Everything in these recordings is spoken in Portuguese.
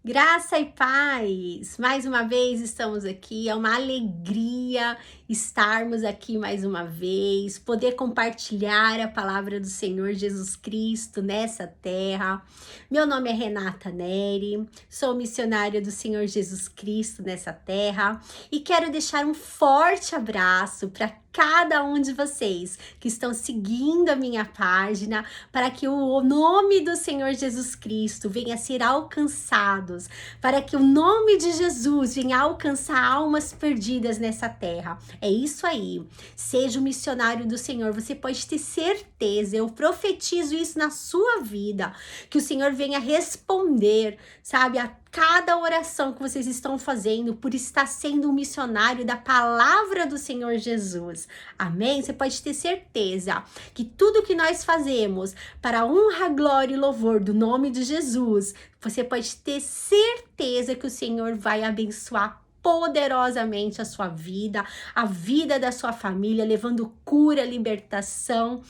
Graça e paz! Mais uma vez estamos aqui, é uma alegria estarmos aqui mais uma vez, poder compartilhar a palavra do Senhor Jesus Cristo nessa terra. Meu nome é Renata Neri, sou missionária do Senhor Jesus Cristo nessa terra e quero deixar um forte abraço para cada um de vocês que estão seguindo a minha página, para que o nome do Senhor Jesus Cristo venha a ser alcançado, para que o nome de Jesus venha a alcançar almas perdidas nessa terra. É isso aí. Seja um missionário do Senhor. Você pode ter certeza, eu profetizo isso na sua vida, que o Senhor venha responder, sabe, a cada oração que vocês estão fazendo por estar sendo um missionário da palavra do Senhor Jesus. Amém? Você pode ter certeza que tudo que nós fazemos para a honra, glória e louvor do nome de Jesus, você pode ter certeza que o Senhor vai abençoar poderosamente a sua vida, a vida da sua família, levando cura, libertação.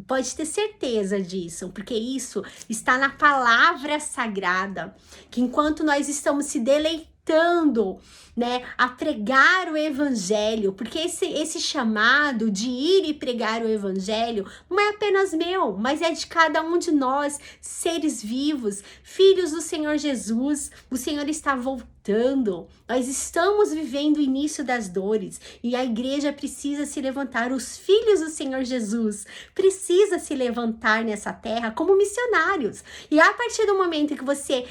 Pode ter certeza disso, porque isso está na palavra sagrada, que enquanto nós estamos se deleitando, né, a pregar o evangelho, porque esse chamado de ir e pregar o evangelho não é apenas meu, mas é de cada um de nós, seres vivos, filhos do Senhor Jesus. O Senhor está voltando, nós estamos vivendo o início das dores e a igreja precisa se levantar, os filhos do Senhor Jesus precisa se levantar nessa terra como missionários. E a partir do momento que você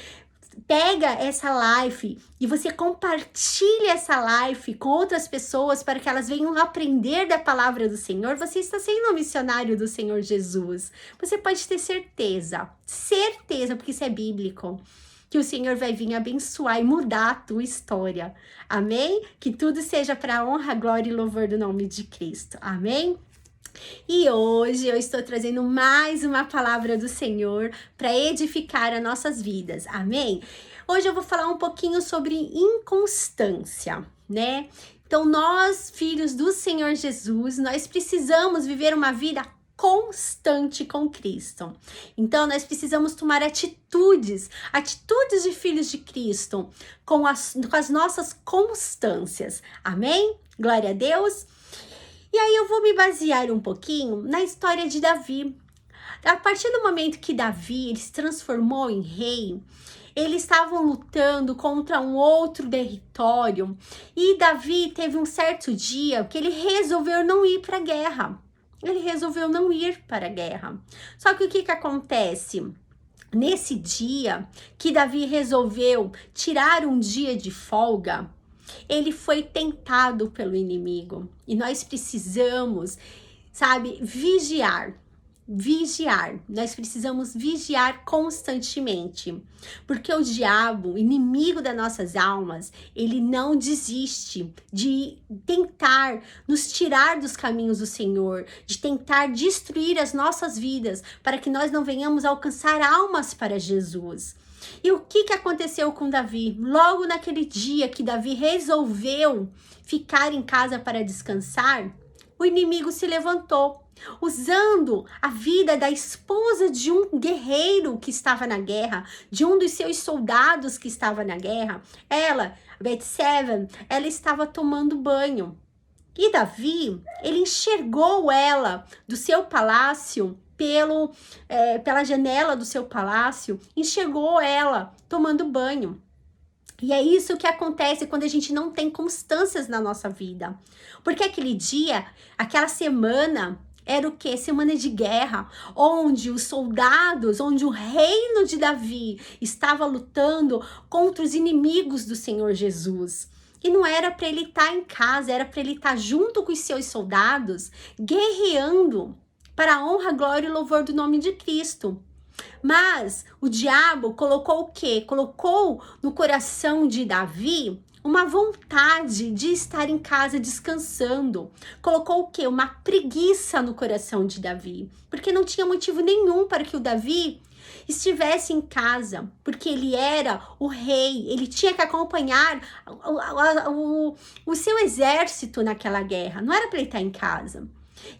pega essa live e você compartilha essa live com outras pessoas para que elas venham aprender da palavra do Senhor, você está sendo um missionário do Senhor Jesus. Você pode ter certeza, porque isso é bíblico, que o Senhor vai vir abençoar e mudar a tua história. Amém? Que tudo seja para a honra, glória e louvor do nome de Cristo. Amém? E hoje eu estou trazendo mais uma palavra do Senhor para edificar as nossas vidas, amém? Hoje eu vou falar um pouquinho sobre inconstância, né? Então nós, filhos do Senhor Jesus, nós precisamos viver uma vida constante com Cristo. Então nós precisamos tomar atitudes de filhos de Cristo com as nossas constâncias, amém? Glória a Deus! E aí eu vou me basear um pouquinho na história de Davi. A partir do momento que Davi ele se transformou em rei, eles estavam lutando contra um outro território e Davi teve um certo dia que ele resolveu não ir para a guerra. Só que o que acontece? Nesse dia que Davi resolveu tirar um dia de folga, ele foi tentado pelo inimigo. E nós precisamos, sabe, vigiar. Nós precisamos vigiar constantemente. Porque o diabo, inimigo das nossas almas, ele não desiste de tentar nos tirar dos caminhos do Senhor, de tentar destruir as nossas vidas, para que nós não venhamos alcançar almas para Jesus. E o que aconteceu com Davi? Logo naquele dia que Davi resolveu ficar em casa para descansar, o inimigo se levantou, usando a vida da esposa de um guerreiro que estava na guerra, de um dos seus soldados que estava na guerra. Ela, Betseba, ela estava tomando banho. E Davi, ele enxergou ela do seu palácio, pela janela do seu palácio, enxergou ela tomando banho. E é isso que acontece quando a gente não tem constâncias na nossa vida. Porque aquele dia, aquela semana, era o quê? Semana de guerra, onde os soldados, onde o reino de Davi estava lutando contra os inimigos do Senhor Jesus. E não era para ele estar em casa, era para ele estar junto com os seus soldados, guerreando para a honra, glória e louvor do nome de Cristo. Mas o diabo colocou o quê? Colocou no coração de Davi uma vontade de estar em casa descansando. Colocou o quê? Uma preguiça no coração de Davi. Porque não tinha motivo nenhum para que o Davi estivesse em casa, porque ele era o rei, ele tinha que acompanhar o seu exército naquela guerra, não era para ele estar em casa.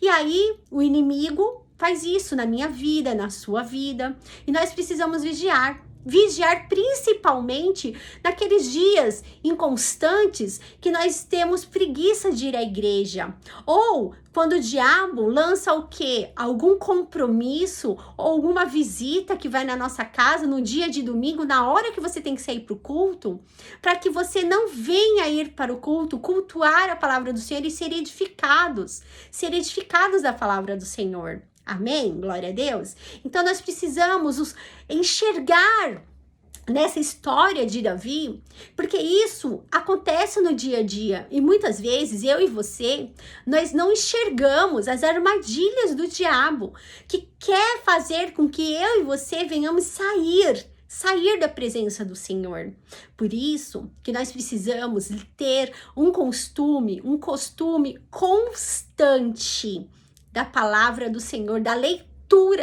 E aí o inimigo faz isso na minha vida, na sua vida, e nós precisamos vigiar. vigiar principalmente naqueles dias inconstantes que nós temos preguiça de ir à igreja. Ou quando o diabo lança o quê? Algum compromisso ou alguma visita que vai na nossa casa no dia de domingo, na hora que você tem que sair para o culto, para que você não venha ir para o culto, cultuar a palavra do Senhor e ser edificados da palavra do Senhor. Amém? Glória a Deus. Então nós precisamos enxergar nessa história de Davi, porque isso acontece no dia a dia e muitas vezes eu e você, nós não enxergamos as armadilhas do diabo que quer fazer com que eu e você venhamos sair da presença do Senhor. Por isso que nós precisamos ter um costume constante da palavra do Senhor, da leitura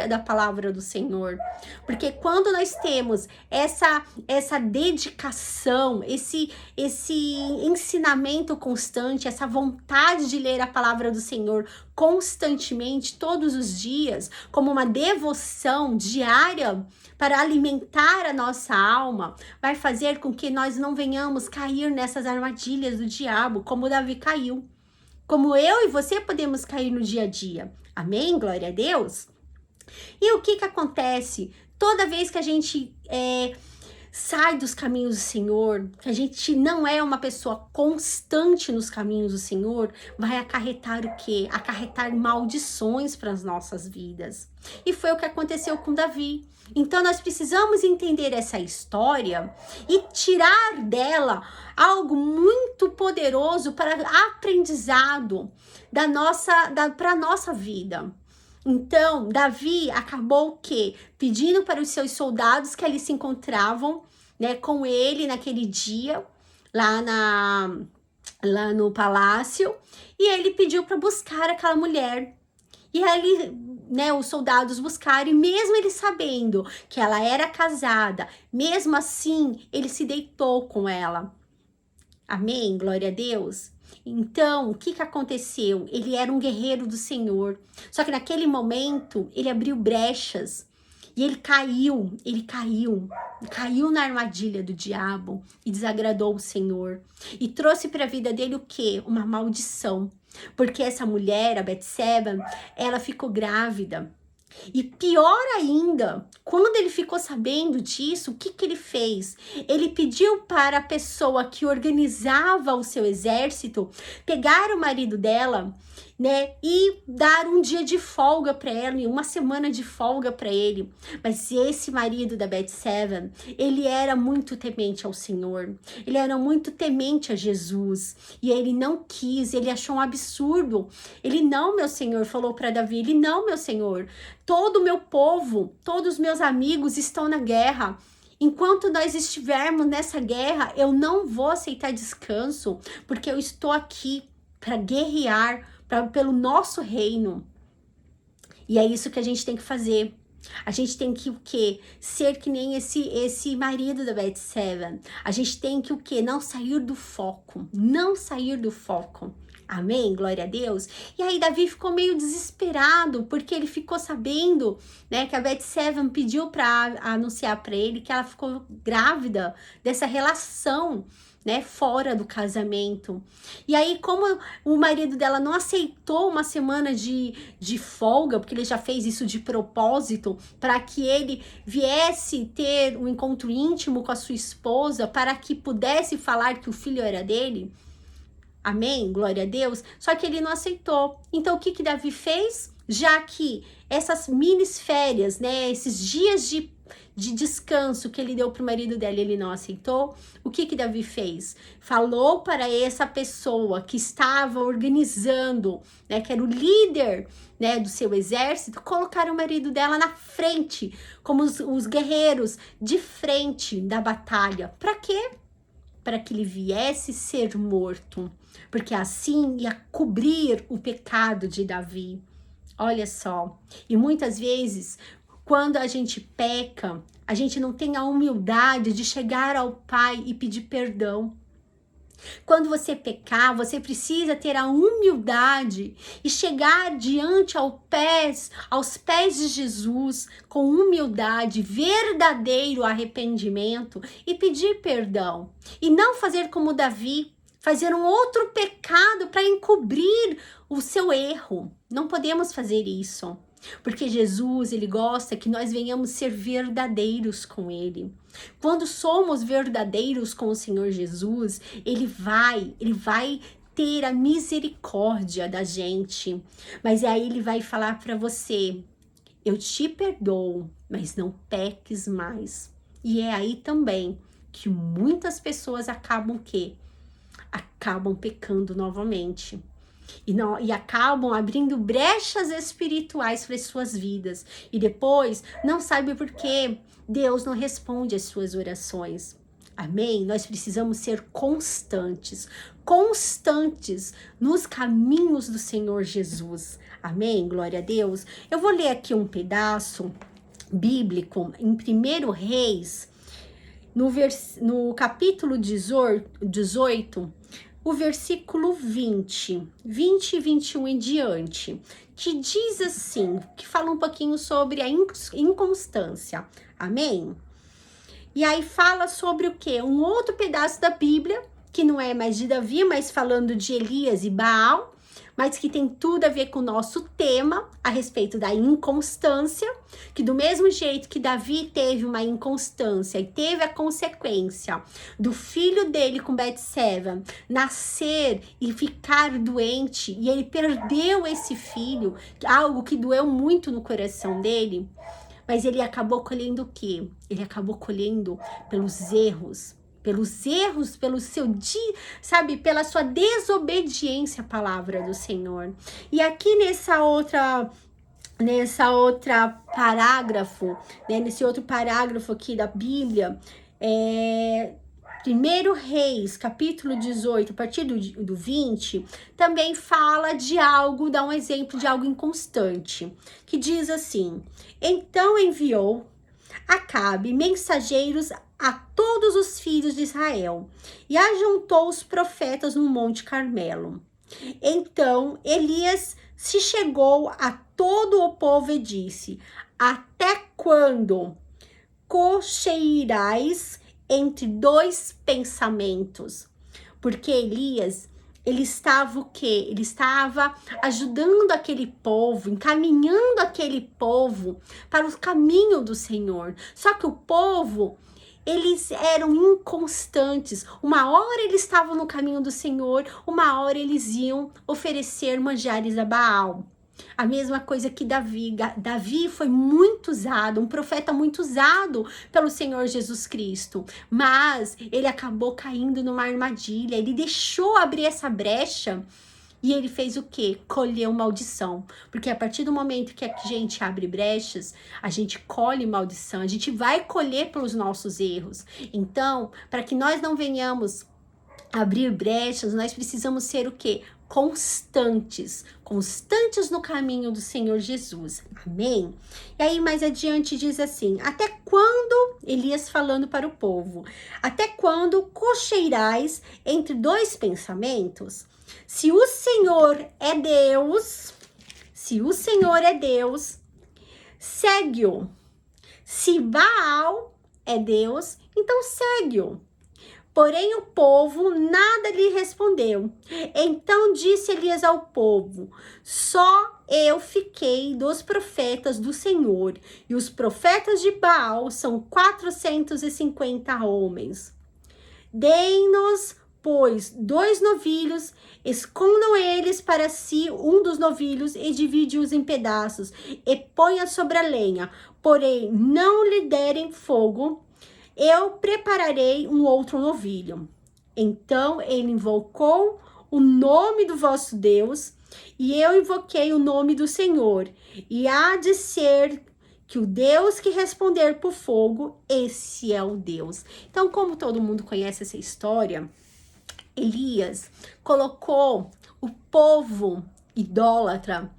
da palavra do Senhor. Porque quando nós temos essa dedicação, esse ensinamento constante, essa vontade de ler a palavra do Senhor constantemente, todos os dias, como uma devoção diária para alimentar a nossa alma, vai fazer com que nós não venhamos cair nessas armadilhas do diabo, como Davi caiu. Como eu e você podemos cair no dia a dia. Amém? Glória a Deus. E o que acontece? Toda vez que a gente sai dos caminhos do Senhor, que a gente não é uma pessoa constante nos caminhos do Senhor, vai acarretar o quê? Acarretar maldições para as nossas vidas. E foi o que aconteceu com Davi. Então nós precisamos entender essa história e tirar dela algo muito poderoso para aprendizado para a nossa vida. Então, Davi acabou o quê? Pedindo para os seus soldados que ali se encontravam, né, com ele naquele dia, lá no palácio, e ele pediu para buscar aquela mulher. E aí, né, os soldados buscaram, e mesmo ele sabendo que ela era casada, mesmo assim, ele se deitou com ela. Amém? Glória a Deus. Então, o que aconteceu? Ele era um guerreiro do Senhor. Só que naquele momento, ele abriu brechas. E ele caiu na armadilha do diabo e desagradou o Senhor. E trouxe para a vida dele o quê? Uma maldição. Porque essa mulher, a Betseba, ela ficou grávida. E pior ainda, quando ele ficou sabendo disso, o que ele fez? Ele pediu para a pessoa que organizava o seu exército pegar o marido dela, né, e dar um dia de folga para ela, uma semana de folga para ele. Mas esse marido da Betseba, ele era muito temente ao Senhor, ele era muito temente a Jesus, e ele não quis, ele achou um absurdo. Ele não, meu Senhor, falou para Davi, ele não, meu Senhor, todo o meu povo, todos os meus amigos estão na guerra. Enquanto nós estivermos nessa guerra, eu não vou aceitar descanso, porque eu estou aqui para guerrear pelo nosso reino. E é isso que a gente tem que fazer. A gente tem que o quê? Ser que nem esse marido da Betseba. A gente tem que o quê? Não sair do foco. Não sair do foco. Amém? Glória a Deus. E aí Davi ficou meio desesperado, porque ele ficou sabendo, né, que a Betseba pediu para anunciar para ele que ela ficou grávida dessa relação, né, fora do casamento. E aí, como o marido dela não aceitou uma semana de folga, porque ele já fez isso de propósito, para que ele viesse ter um encontro íntimo com a sua esposa, para que pudesse falar que o filho era dele. Amém? Glória a Deus. Só que ele não aceitou. Então, o que Davi fez? Já que essas mini férias, né, esses dias de descanso que ele deu para o marido dela, ele não aceitou. O que Davi fez? Falou para essa pessoa que estava organizando, né, que era o líder, né, do seu exército, colocar o marido dela na frente, como os guerreiros de frente da batalha. Para quê? Para que ele viesse ser morto, porque assim ia cobrir o pecado de Davi. Olha só, e muitas vezes, quando a gente peca, a gente não tem a humildade de chegar ao Pai e pedir perdão. Quando você pecar, você precisa ter a humildade e chegar diante aos pés de Jesus com humildade, verdadeiro arrependimento e pedir perdão. E não fazer como Davi, fazer um outro pecado para encobrir o seu erro. Não podemos fazer isso. Porque Jesus, ele gosta que nós venhamos ser verdadeiros com ele. Quando somos verdadeiros com o Senhor Jesus, ele vai ter a misericórdia da gente. Mas aí ele vai falar para você: eu te perdoo, mas não peques mais. E é aí também que muitas pessoas acabam pecando novamente. E acabam abrindo brechas espirituais para as suas vidas. E depois não sabe por que Deus não responde às suas orações. Amém? Nós precisamos ser constantes nos caminhos do Senhor Jesus. Amém? Glória a Deus. Eu vou ler aqui um pedaço bíblico em 1 Reis, no capítulo 18, o versículo 20 e 21 em diante, que diz assim, que fala um pouquinho sobre a inconstância, amém? E aí fala sobre o quê? Um outro pedaço da Bíblia, que não é mais de Davi, mas falando de Elias e Baal, mas que tem tudo a ver com o nosso tema, a respeito da inconstância, que do mesmo jeito que Davi teve uma inconstância e teve a consequência do filho dele com Betseba nascer e ficar doente, e ele perdeu esse filho, algo que doeu muito no coração dele, mas ele acabou colhendo o quê? Ele acabou colhendo pelos erros, pela sua desobediência à palavra do Senhor. E aqui nessa outra parágrafo, né, nesse outro parágrafo aqui da Bíblia, 1 Reis, capítulo 18, a partir do 20, também fala de algo, dá um exemplo de algo inconstante, que diz assim: então enviou Acabe mensageiros a todos os filhos de Israel e ajuntou os profetas no Monte Carmelo. Então Elias se chegou a todo o povo e disse: até quando cocheirais entre dois pensamentos? Porque Elias, ele estava o quê? Ele estava ajudando aquele povo, encaminhando aquele povo para o caminho do Senhor. Só que o povo, eles eram inconstantes. Uma hora eles estavam no caminho do Senhor, uma hora eles iam oferecer manjares a Baal. A mesma coisa que Davi. Davi foi muito usado, um profeta muito usado pelo Senhor Jesus Cristo. Mas ele acabou caindo numa armadilha. Ele deixou abrir essa brecha e ele fez o quê? Colheu maldição. Porque a partir do momento que a gente abre brechas, a gente colhe maldição. A gente vai colher pelos nossos erros. Então, para que nós não venhamos abrir brechas, nós precisamos ser o quê? Constantes no caminho do Senhor Jesus, amém? E aí mais adiante diz assim: até quando, Elias falando para o povo, até quando cocheirais entre dois pensamentos? Se o Senhor é Deus, segue-o. Se Baal é Deus, então segue-o. Porém o povo nada lhe respondeu. Então disse Elias ao povo: só eu fiquei dos profetas do Senhor, e os profetas de Baal são 450 homens. Deem-nos, pois, 2 novilhos, escondam eles para si um dos novilhos e divide-os em pedaços, e ponha sobre a lenha, porém não lhe derem fogo, eu prepararei um outro novilho. Então ele invocou o nome do vosso Deus, e eu invoquei o nome do Senhor. E há de ser que o Deus que responder por fogo, esse é o Deus. Então, como todo mundo conhece essa história, Elias colocou o povo idólatra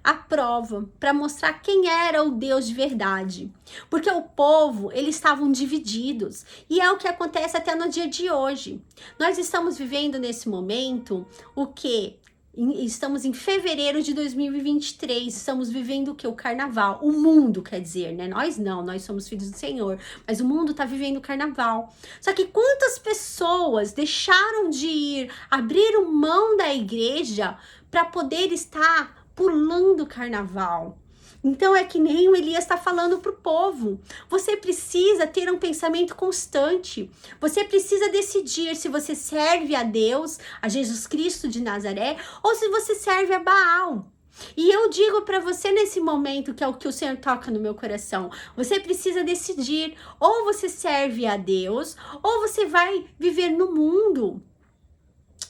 a prova, para mostrar quem era o Deus de verdade. Porque o povo, eles estavam divididos. E é o que acontece até no dia de hoje. Nós estamos vivendo nesse momento o quê? Estamos em fevereiro de 2023, estamos vivendo o que? O carnaval. O mundo, quer dizer, né? Nós não, nós somos filhos do Senhor, mas o mundo tá vivendo o carnaval. Só que quantas pessoas deixaram de ir, abriram mão da igreja para poder estar pulando o carnaval? Então é que nem o Elias está falando para o povo. Você precisa ter um pensamento constante. Você precisa decidir se você serve a Deus, a Jesus Cristo de Nazaré, ou se você serve a Baal. E eu digo para você nesse momento, que é o que o Senhor toca no meu coração, você precisa decidir, ou você serve a Deus, ou você vai viver no mundo.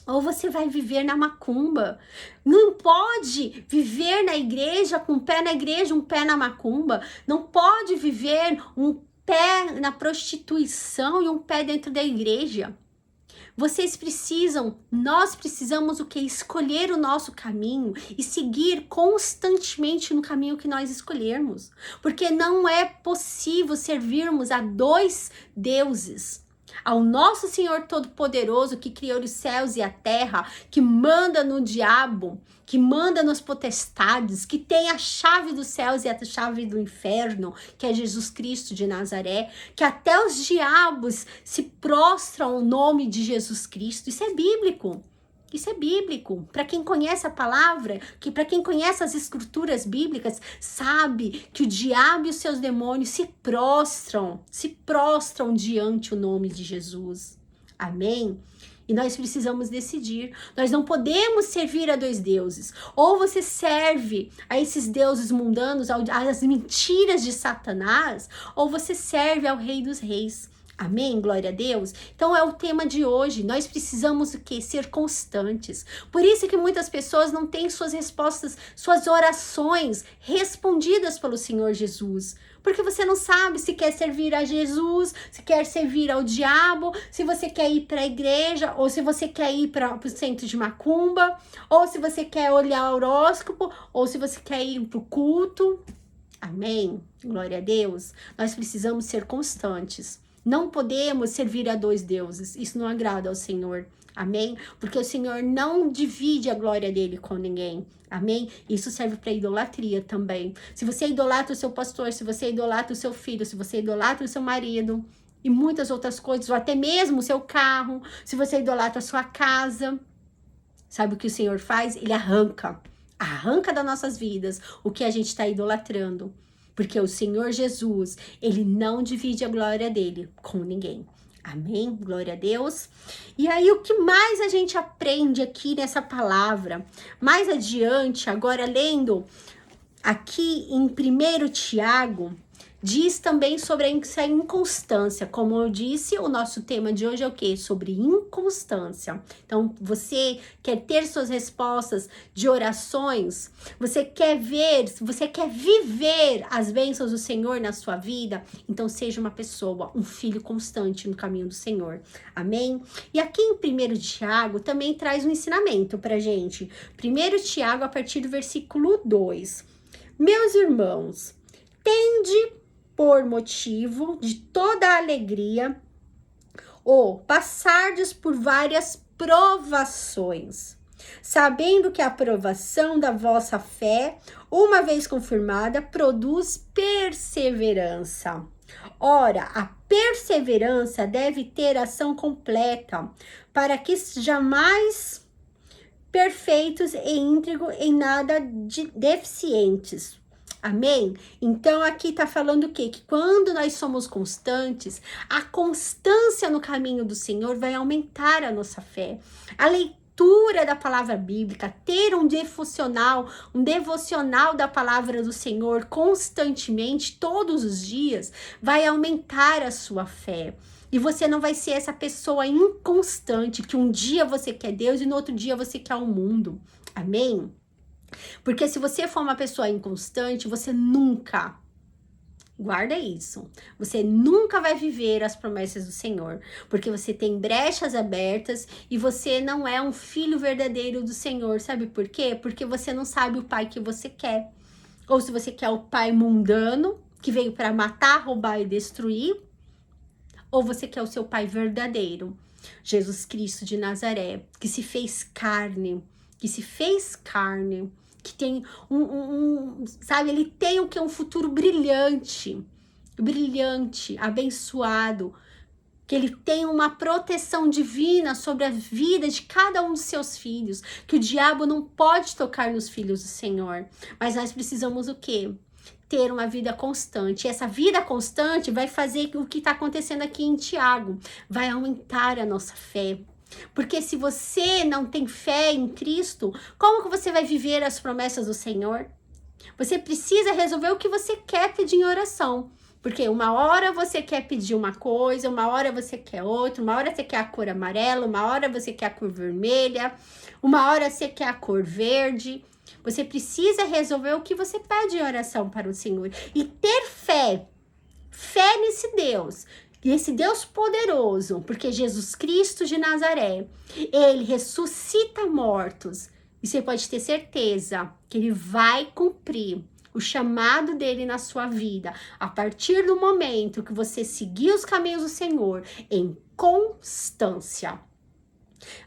Ou você vai viver na macumba. Não pode viver na igreja com um pé na igreja, um pé na macumba. Não pode viver um pé na prostituição e um pé dentro da igreja. Vocês precisam, nós precisamos o que? Escolher o nosso caminho e seguir constantemente no caminho que nós escolhermos. Porque não é possível servirmos a dois deuses. Ao nosso Senhor Todo-Poderoso, que criou os céus e a terra, que manda no diabo, que manda nas potestades, que tem a chave dos céus e a chave do inferno, que é Jesus Cristo de Nazaré, que até os diabos se prostram ao nome de Jesus Cristo. Isso é bíblico. Isso é bíblico. Para quem conhece a palavra, que para quem conhece as escrituras bíblicas, sabe que o diabo e os seus demônios se prostram diante o nome de Jesus. Amém? E nós precisamos decidir. Nós não podemos servir a dois deuses. Ou você serve a esses deuses mundanos, às mentiras de Satanás, ou você serve ao Rei dos Reis. Amém? Glória a Deus. Então é o tema de hoje. Nós precisamos o quê? Ser constantes. Por isso que muitas pessoas não têm suas respostas, suas orações respondidas pelo Senhor Jesus. Porque você não sabe se quer servir a Jesus, se quer servir ao diabo, se você quer ir para a igreja, ou se você quer ir para o centro de macumba, ou se você quer olhar o horóscopo, ou se você quer ir para o culto. Amém? Glória a Deus. Nós precisamos ser constantes. Não podemos servir a dois deuses. Isso não agrada ao Senhor. Amém? Porque o Senhor não divide a glória dele com ninguém. Amém? Isso serve para idolatria também. Se você idolatra o seu pastor, se você idolatra o seu filho, se você idolatra o seu marido e muitas outras coisas, ou até mesmo o seu carro, se você idolatra a sua casa, sabe o que o Senhor faz? Ele arranca das nossas vidas o que a gente está idolatrando. Porque o Senhor Jesus, ele não divide a glória dele com ninguém. Amém? Glória a Deus. E aí, o que mais a gente aprende aqui nessa palavra? Mais adiante, agora lendo aqui em 1 Tiago, diz também sobre essa inconstância. Como eu disse, o nosso tema de hoje é o quê? Sobre inconstância. Então, você quer ter suas respostas de orações, você quer viver as bênçãos do Senhor na sua vida, então seja uma pessoa, um filho constante no caminho do Senhor. Amém? E aqui em 1 Tiago também traz um ensinamento pra gente. 1 Tiago, a partir do versículo 2. Meus irmãos, tende por motivo de toda a alegria, ou passardes por várias provações, sabendo que a provação da vossa fé, uma vez confirmada, produz perseverança. Ora, a perseverança deve ter ação completa, para que jamais perfeitos e íntegros em nada deficientes. Amém? Então, aqui tá falando o quê? Que quando nós somos constantes, a constância no caminho do Senhor vai aumentar a nossa fé. A leitura da palavra bíblica, ter um devocional da palavra do Senhor constantemente, todos os dias, vai aumentar a sua fé. E você não vai ser essa pessoa inconstante, que um dia você quer Deus e no outro dia você quer o mundo. Amém? Porque se você for uma pessoa inconstante, você nunca Guarda isso. Você nunca vai viver as promessas do Senhor, porque você tem brechas abertas e você não é um filho verdadeiro do Senhor. Sabe por quê? Porque você não sabe o pai que você quer. Ou se você quer o pai mundano, que veio para matar, roubar e destruir, ou você quer o seu pai verdadeiro, Jesus Cristo de Nazaré, que se fez carne, que tem sabe, ele tem o que? Um futuro brilhante, abençoado, que ele tem uma proteção divina sobre a vida de cada um dos seus filhos, que o diabo não pode tocar nos filhos do Senhor, mas nós precisamos o quê? Ter uma vida constante. E essa vida constante vai fazer o que está acontecendo aqui em Tiago, vai aumentar a nossa fé. Porque se você não tem fé em Cristo, como que você vai viver as promessas do Senhor? Você precisa resolver o que você quer pedir em oração. Porque uma hora você quer pedir uma coisa, uma hora você quer outra, uma hora você quer a cor amarela, uma hora você quer a cor vermelha, uma hora você quer a cor verde. Você precisa resolver o que você pede em oração para o Senhor. E ter fé. Fé nesse Deus. E esse Deus poderoso. Porque Jesus Cristo de Nazaré, ele ressuscita mortos. E você pode ter certeza que ele vai cumprir o chamado dele na sua vida. A partir do momento que você seguir os caminhos do Senhor em constância.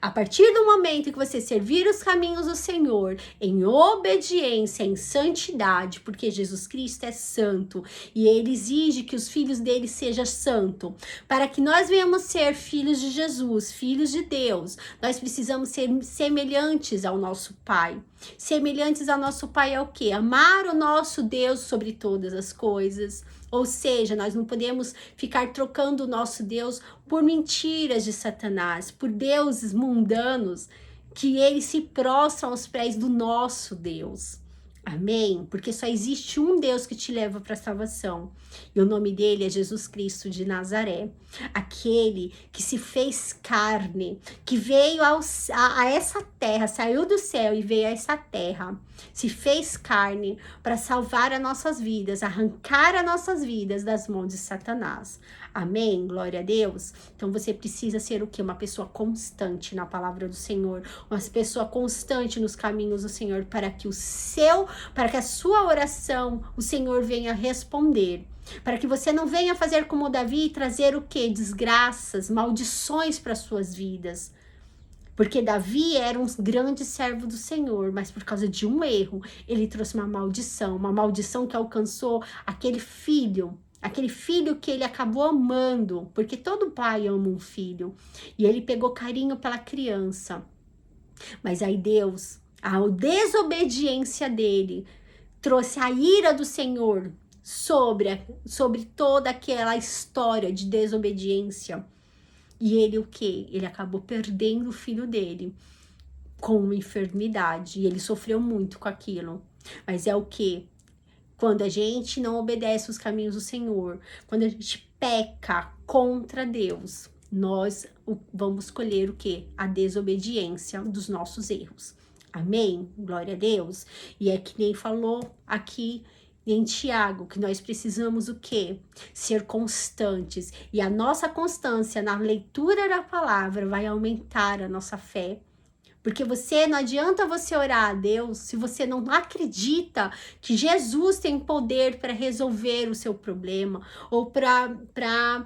A partir do momento que você servir os caminhos do Senhor em obediência, em santidade, porque Jesus Cristo é santo e ele exige que os filhos dele sejam santos, para que nós venhamos ser filhos de Jesus, filhos de Deus, nós precisamos ser semelhantes ao nosso Pai. Semelhantes ao nosso Pai é o quê? Amar o nosso Deus sobre todas as coisas. Ou seja, nós não podemos ficar trocando o nosso Deus por mentiras de Satanás, por deuses mundanos, que eles se prostram aos pés do nosso Deus. Amém? Porque só existe um Deus que te leva para a salvação. E o nome dele é Jesus Cristo de Nazaré. Aquele que se fez carne, que veio a essa terra, saiu do céu e veio a essa terra. Se fez carne para salvar as nossas vidas, arrancar as nossas vidas das mãos de Satanás. Amém? Glória a Deus. Então você precisa ser o quê? Uma pessoa constante na palavra do Senhor, uma pessoa constante nos caminhos do Senhor, para que a sua oração o Senhor venha responder. Para que você não venha fazer como Davi e trazer o quê? Desgraças, maldições para suas vidas. Porque Davi era um grande servo do Senhor, mas por causa de um erro, ele trouxe uma maldição que alcançou aquele filho que ele acabou amando, porque todo pai ama um filho, e ele pegou carinho pela criança. Mas aí Deus, a desobediência dele, trouxe a ira do Senhor sobre toda aquela história de desobediência. E ele o quê? Ele acabou perdendo o filho dele com uma enfermidade. E ele sofreu muito com aquilo. Mas é o quê? Quando a gente não obedece os caminhos do Senhor, quando a gente peca contra Deus, nós vamos colher o quê? A desobediência dos nossos erros. Amém? Glória a Deus. E é que nem falou aqui em Tiago, que nós precisamos o quê? Ser constantes. E a nossa constância na leitura da palavra vai aumentar a nossa fé. Porque não adianta você orar a Deus se você não acredita que Jesus tem poder para resolver o seu problema, ou para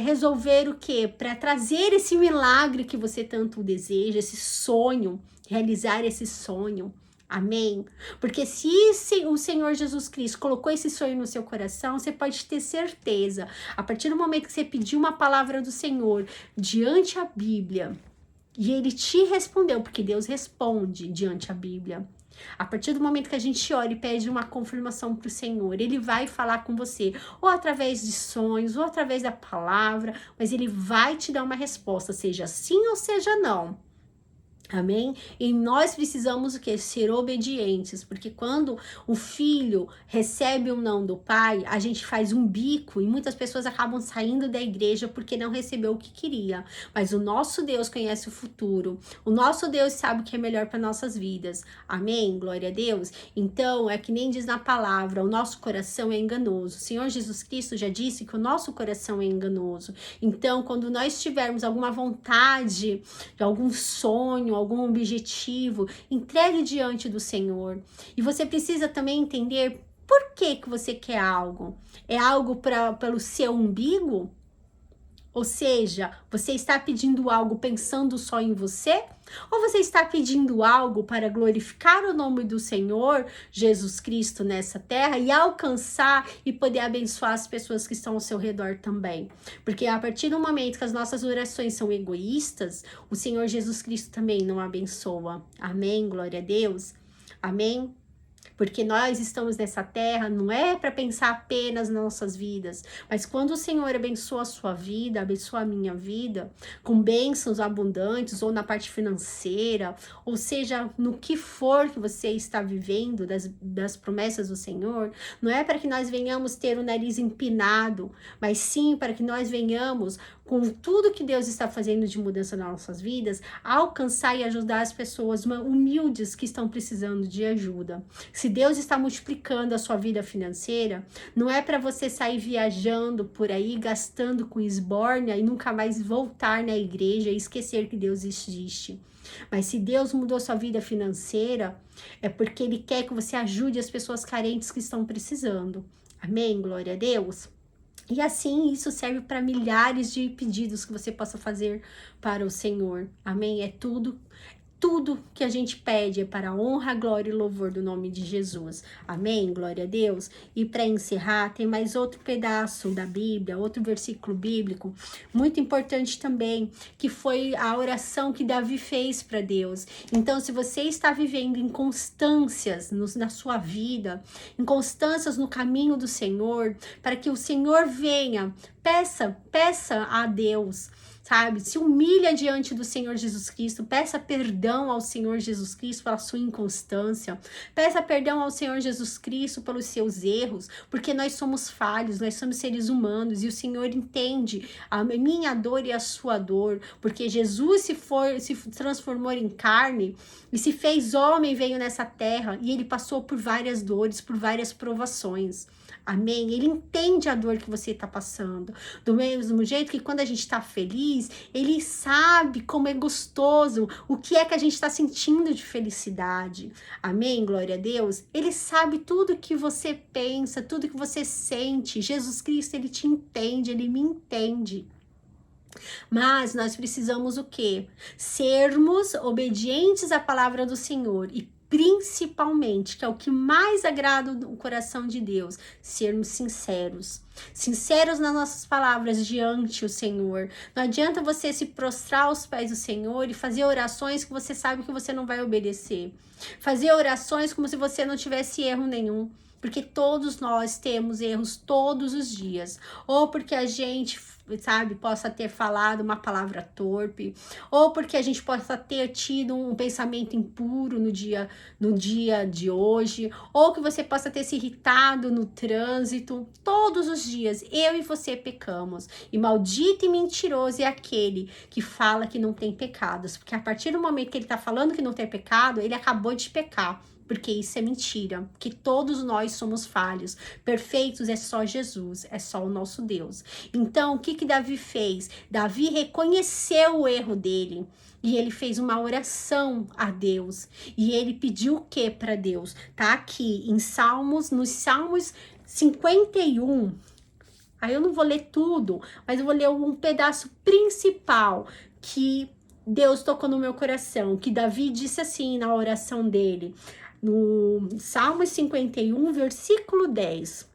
resolver o quê? Para trazer esse milagre que você tanto deseja, esse sonho, realizar esse sonho. Amém? Porque se o Senhor Jesus Cristo colocou esse sonho no seu coração, você pode ter certeza, a partir do momento que você pedir uma palavra do Senhor diante a Bíblia, e ele te respondeu, porque Deus responde diante a Bíblia. A partir do momento que a gente ora e pede uma confirmação para o Senhor, ele vai falar com você, ou através de sonhos, ou através da palavra, mas ele vai te dar uma resposta, seja sim ou seja não. Amém? E nós precisamos o quê? Ser obedientes, porque quando o filho recebe um não do pai, a gente faz um bico e muitas pessoas acabam saindo da igreja porque não recebeu o que queria. Mas o nosso Deus conhece o futuro. O nosso Deus sabe o que é melhor para nossas vidas. Amém? Glória a Deus. Então, é que nem diz na palavra, o nosso coração é enganoso. O Senhor Jesus Cristo já disse que o nosso coração é enganoso. Então, quando nós tivermos alguma vontade, de algum sonho, algum objetivo, entregue diante do Senhor. E você precisa também entender por que você quer algo. É algo pelo seu umbigo? Ou seja, você está pedindo algo pensando só em você? Ou você está pedindo algo para glorificar o nome do Senhor Jesus Cristo nessa terra e alcançar e poder abençoar as pessoas que estão ao seu redor também? Porque a partir do momento que as nossas orações são egoístas, o Senhor Jesus Cristo também não abençoa. Amém? Glória a Deus. Amém? Porque nós estamos nessa terra, não é para pensar apenas nas nossas vidas, mas quando o Senhor abençoa a sua vida, abençoa a minha vida, com bênçãos abundantes, ou na parte financeira, ou seja, no que for que você está vivendo, das promessas do Senhor, não é para que nós venhamos ter o nariz empinado, mas sim para que nós venhamos, com tudo que Deus está fazendo de mudança nas nossas vidas, alcançar e ajudar as pessoas humildes que estão precisando de ajuda. Se Deus está multiplicando a sua vida financeira, não é para você sair viajando por aí, gastando com esbórnia e nunca mais voltar na igreja e esquecer que Deus existe. Mas se Deus mudou sua vida financeira, é porque Ele quer que você ajude as pessoas carentes que estão precisando. Amém? Glória a Deus. E assim, isso serve para milhares de pedidos que você possa fazer para o Senhor. Amém? É tudo que a gente pede é para a honra, glória e louvor do nome de Jesus. Amém? Glória a Deus. E para encerrar, tem mais outro pedaço da Bíblia, outro versículo bíblico, muito importante também, que foi a oração que Davi fez para Deus. Então, se você está vivendo inconstâncias na sua vida, inconstâncias no caminho do Senhor, para que o Senhor venha, peça a Deus, sabe? Se humilha diante do Senhor Jesus Cristo, peça perdão ao Senhor Jesus Cristo pela sua inconstância, peça perdão ao Senhor Jesus Cristo pelos seus erros, porque nós somos falhos, nós somos seres humanos e o Senhor entende a minha dor e a sua dor, porque Jesus se transformou em carne e se fez homem, veio nessa terra e ele passou por várias dores, por várias provações. Amém? Ele entende a dor que você está passando. Do mesmo jeito que quando a gente está feliz, ele sabe como é gostoso, o que é que a gente está sentindo de felicidade. Amém? Glória a Deus. Ele sabe tudo que você pensa, tudo que você sente. Jesus Cristo, ele te entende, ele me entende. Mas nós precisamos o quê? Sermos obedientes à palavra do Senhor e principalmente, que é o que mais agrada o coração de Deus, sermos sinceros. Sinceros nas nossas palavras diante o Senhor. Não adianta você se prostrar aos pés do Senhor e fazer orações que você sabe que você não vai obedecer. Fazer orações como se você não tivesse erro nenhum. Porque todos nós temos erros todos os dias. Ou porque a gente, sabe, possa ter falado uma palavra torpe, ou porque a gente possa ter tido um pensamento impuro no dia de hoje, ou que você possa ter se irritado no trânsito. Todos os dias, eu e você pecamos. E maldito e mentiroso é aquele que fala que não tem pecados, porque a partir do momento que ele está falando que não tem pecado, ele acabou de pecar. Porque isso é mentira, que todos nós somos falhos, perfeitos é só Jesus, é só o nosso Deus. Então, o que Davi fez? Davi reconheceu o erro dele e ele fez uma oração a Deus. E ele pediu o que para Deus? Tá aqui em nos Salmos 51. Aí eu não vou ler tudo, mas eu vou ler um pedaço principal que Deus tocou no meu coração, que Davi disse assim na oração dele. No Salmo 51, versículo 10.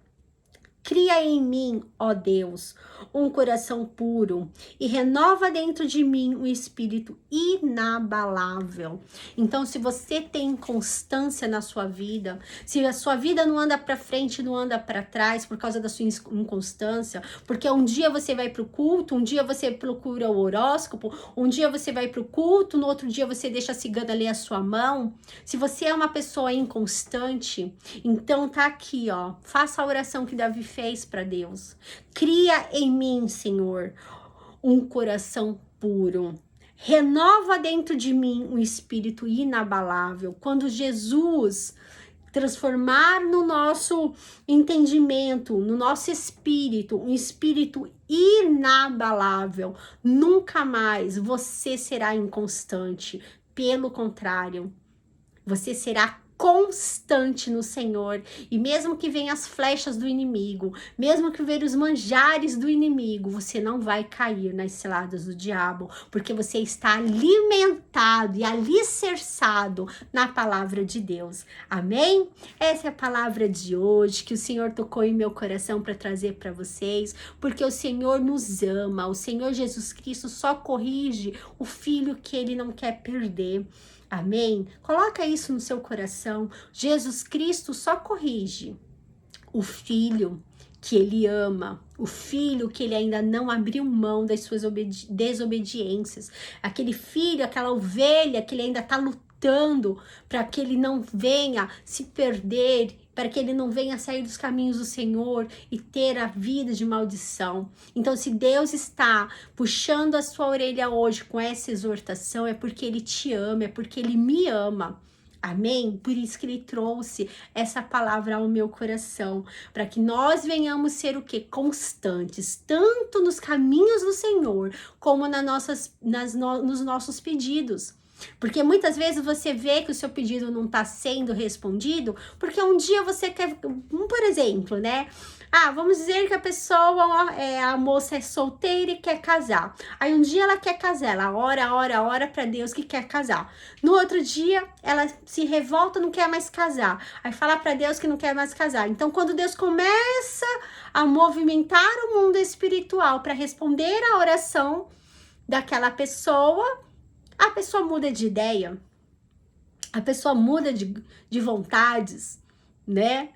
Cria em mim, ó Deus, um coração puro e renova dentro de mim um espírito inabalável. Então, se você tem constância na sua vida, se a sua vida não anda para frente, não anda para trás por causa da sua inconstância, porque um dia você vai para o culto, um dia você procura o horóscopo, um dia você vai para o culto, no outro dia você deixa a cigana ler a sua mão. Se você é uma pessoa inconstante, então tá aqui, ó, faça a oração que Davi fez para Deus. Cria em mim, Senhor, um coração puro. Renova dentro de mim um espírito inabalável. Quando Jesus transformar no nosso entendimento, no nosso espírito, um espírito inabalável, nunca mais você será inconstante. Pelo contrário, você será constante no Senhor, e mesmo que venham as flechas do inimigo, mesmo que venham os manjares do inimigo, você não vai cair nas ciladas do diabo, porque você está alimentado e alicerçado na palavra de Deus. Amém? Essa é a palavra de hoje que o Senhor tocou em meu coração para trazer para vocês, porque o Senhor nos ama, o Senhor Jesus Cristo só corrige o filho que ele não quer perder. Amém? Coloca isso no seu coração. Jesus Cristo só corrige o filho que ele ama, o filho que ele ainda não abriu mão das suas desobediências, aquele filho, aquela ovelha que ele ainda está lutando para que ele não venha se perder, para que ele não venha sair dos caminhos do Senhor e ter a vida de maldição. Então, se Deus está puxando a sua orelha hoje com essa exortação, é porque ele te ama, é porque ele me ama. Amém? Por isso que ele trouxe essa palavra ao meu coração, para que nós venhamos ser o quê? Constantes, tanto nos caminhos do Senhor, como nos nossos pedidos. Porque muitas vezes você vê que o seu pedido não está sendo respondido, porque um dia você quer, por exemplo, né? Vamos dizer que a pessoa, a moça é solteira e quer casar. Aí um dia ela quer casar, ela ora para Deus que quer casar. No outro dia ela se revolta, não quer mais casar. Aí fala para Deus que não quer mais casar. Então quando Deus começa a movimentar o mundo espiritual para responder a oração daquela pessoa, a pessoa muda de ideia, a pessoa muda de vontades, né?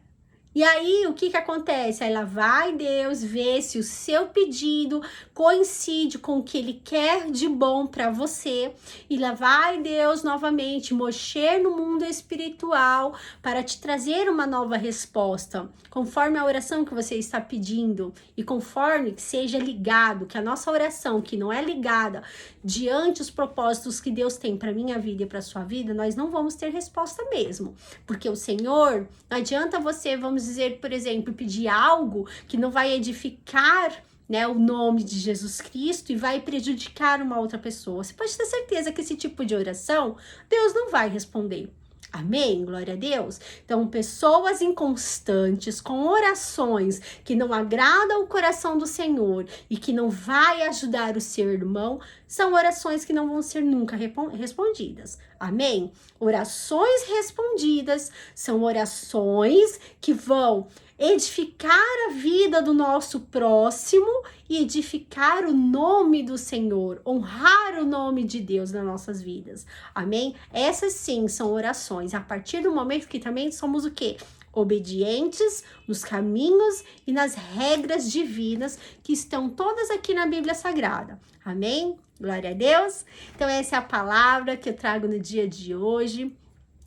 E aí, o que acontece? Aí lá vai Deus ver se o seu pedido coincide com o que ele quer de bom para você. E lá vai Deus novamente mexer no mundo espiritual para te trazer uma nova resposta, conforme a oração que você está pedindo e conforme que seja ligado, que a nossa oração, que não é ligada diante os propósitos que Deus tem para minha vida e para sua vida, nós não vamos ter resposta mesmo. Porque o Senhor, não adianta você, vamos dizer, por exemplo, pedir algo que não vai edificar, né, o nome de Jesus Cristo e vai prejudicar uma outra pessoa. Você pode ter certeza que esse tipo de oração Deus não vai responder. Amém? Glória a Deus. Então, pessoas inconstantes, com orações que não agradam o coração do Senhor e que não vai ajudar o seu irmão, são orações que não vão ser nunca respondidas. Amém? Orações respondidas são orações que vão edificar a vida do nosso próximo e edificar o nome do Senhor, honrar o nome de Deus nas nossas vidas. Amém? Essas sim são orações. A partir do momento que também somos o quê? Obedientes nos caminhos e nas regras divinas que estão todas aqui na Bíblia Sagrada. Amém? Glória a Deus. Então essa é a palavra que eu trago no dia de hoje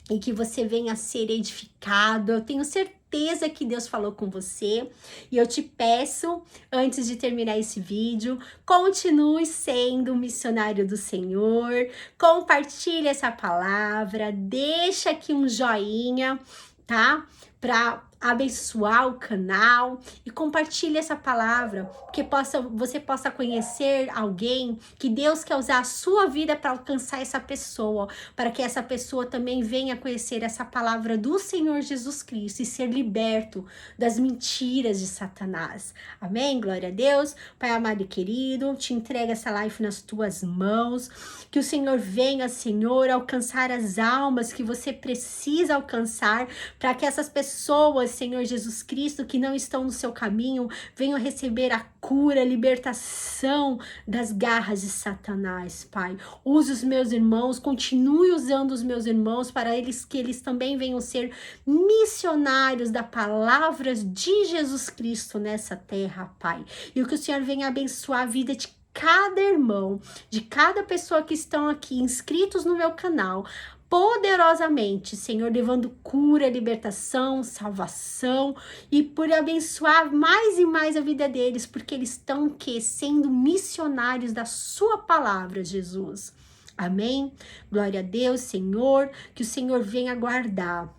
e que você venha a ser edificado. Eu tenho certeza que Deus falou com você e eu te peço, antes de terminar esse vídeo, continue sendo um missionário do Senhor, compartilhe essa palavra, deixa aqui um joinha, tá? Para abençoar o canal e compartilhe essa palavra, que você possa conhecer alguém que Deus quer usar a sua vida para alcançar essa pessoa, para que essa pessoa também venha conhecer essa palavra do Senhor Jesus Cristo e ser liberto das mentiras de Satanás. Amém? Glória a Deus. Pai amado e querido, te entrego essa live nas tuas mãos, que o Senhor venha, Senhor, alcançar as almas que você precisa alcançar, para que essas pessoas Senhor Jesus Cristo, que não estão no seu caminho, venham receber a cura, a libertação das garras de Satanás, Pai. Use os meus irmãos, continue usando os meus irmãos para que eles também venham ser missionários da palavra de Jesus Cristo nessa terra, Pai. E que o Senhor venha abençoar a vida de cada irmão, de cada pessoa que estão aqui inscritos no meu canal, poderosamente, Senhor, levando cura, libertação, salvação, e por abençoar mais e mais a vida deles, porque eles estão sendo missionários da sua palavra, Jesus. Amém? Glória a Deus, Senhor, que o Senhor venha guardar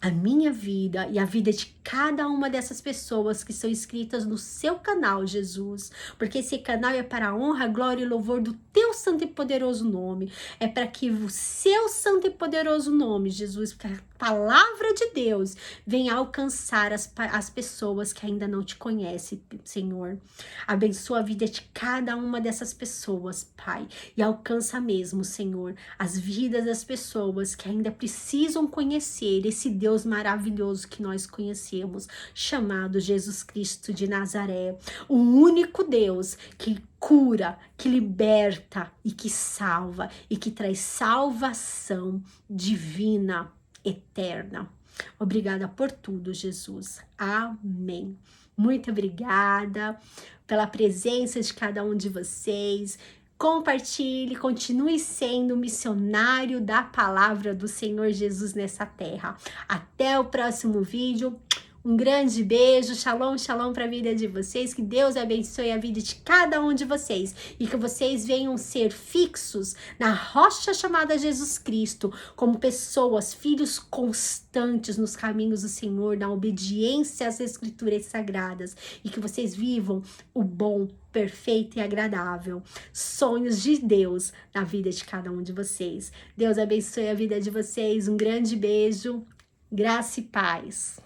a minha vida e a vida de cada uma dessas pessoas que são inscritas no seu canal, Jesus, porque esse canal é para a honra, glória e louvor do teu santo e poderoso nome, é para que o seu santo e poderoso nome, Jesus, para a palavra de Deus venha alcançar as pessoas que ainda não te conhecem, Senhor. Abençoa a vida de cada uma dessas pessoas, Pai, e alcança mesmo, Senhor, as vidas das pessoas que ainda precisam conhecer esse Deus maravilhoso que nós conhecemos, chamado Jesus Cristo de Nazaré, o único Deus que cura, que liberta e que salva e que traz salvação divina, eterna. Obrigada por tudo, Jesus. Amém. Muito obrigada pela presença de cada um de vocês. Compartilhe, continue sendo missionário da palavra do Senhor Jesus nessa terra. Até o próximo vídeo. Um grande beijo, shalom, shalom para a vida de vocês, que Deus abençoe a vida de cada um de vocês e que vocês venham ser fixos na rocha chamada Jesus Cristo, como pessoas, filhos constantes nos caminhos do Senhor, na obediência às Escrituras Sagradas, e que vocês vivam o bom, perfeito e agradável sonhos de Deus na vida de cada um de vocês. Deus abençoe a vida de vocês, um grande beijo, graça e paz.